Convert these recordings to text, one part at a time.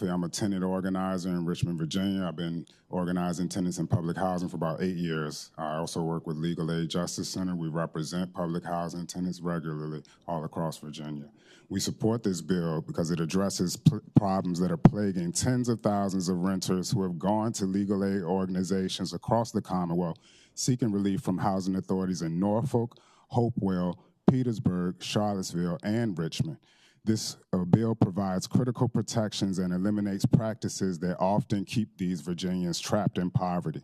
I'm a tenant organizer in Richmond, Virginia. I've been organizing tenants in public housing for about 8 years. I also work with Legal Aid Justice Center. We represent public housing tenants regularly all across Virginia. We support this bill because it addresses problems that are plaguing tens of thousands of renters who have gone to legal aid organizations across the Commonwealth seeking relief from housing authorities in Norfolk, Hopewell, Petersburg, Charlottesville, and Richmond. This bill provides critical protections and eliminates practices that often keep these Virginians trapped in poverty.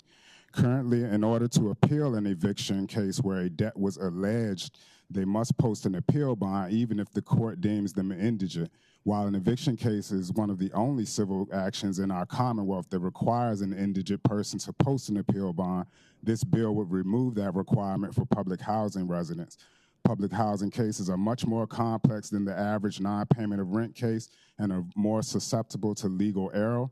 Currently, in order to appeal an eviction case where a debt was alleged, they must post an appeal bond even if the court deems them indigent. While an eviction case is one of the only civil actions in our Commonwealth that requires an indigent person to post an appeal bond, this bill would remove that requirement for public housing residents. Public housing cases are much more complex than the average non-payment of rent case and are more susceptible to legal error.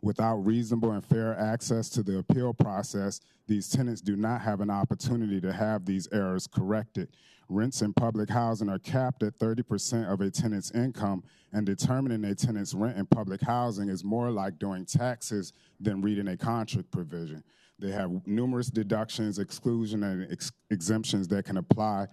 Without reasonable and fair access to the appeal process, these tenants do not have an opportunity to have these errors corrected. Rents in public housing are capped at 30% of a tenant's income, and determining a tenant's rent in public housing is more like doing taxes than reading a contract provision. They have numerous deductions, exclusions, and exemptions that can apply.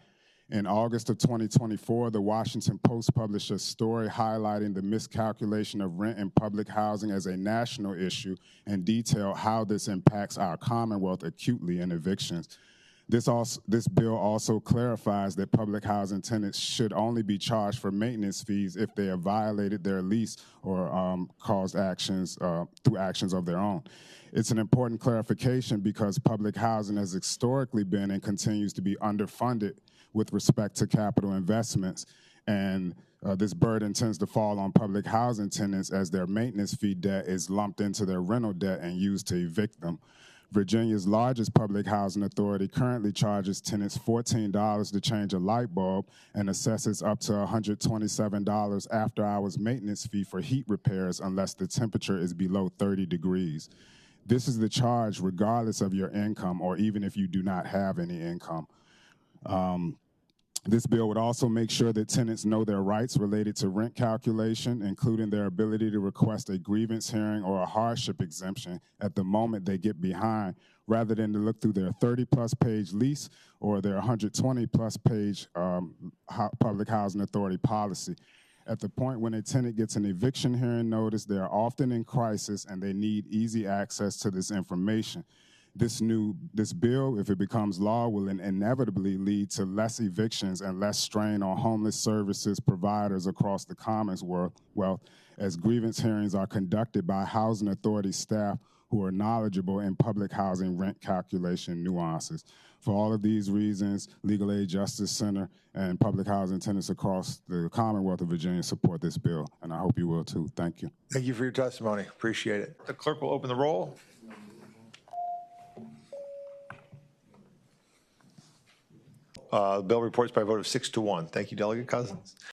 In August of 2024, the Washington Post published a story highlighting the miscalculation of rent in public housing as a national issue and detailed how this impacts our Commonwealth acutely in evictions. This bill also clarifies that public housing tenants should only be charged for maintenance fees if they have violated their lease or caused actions through actions of their own. It's an important clarification because public housing has historically been and continues to be underfunded with respect to capital investments, and this burden tends to fall on public housing tenants as their maintenance fee debt is lumped into their rental debt and used to evict them. Virginia's largest public housing authority currently charges tenants $14 to change a light bulb and assesses up to $127 after-hours maintenance fee for heat repairs unless the temperature is below 30 degrees. This is the charge regardless of your income or even if you do not have any income. This bill would also make sure that tenants know their rights related to rent calculation, including their ability to request a grievance hearing or a hardship exemption at the moment they get behind, rather than to look through their 30-plus page lease or their 120-plus page public housing authority policy. At the point when a tenant gets an eviction hearing notice, they are often in crisis and they need easy access to this information. This bill, if it becomes law, will inevitably lead to less evictions and less strain on homeless services providers across the Commonwealth, as grievance hearings are conducted by housing authority staff who are knowledgeable in public housing rent calculation nuances. For all of these reasons, Legal Aid Justice Center and public housing tenants across the Commonwealth of Virginia support this bill, and I hope you will too. Thank you. Thank you for your testimony. Appreciate it. The clerk will open the roll. The bill reports by a vote of 6-1. Thank you, Delegate Cousins.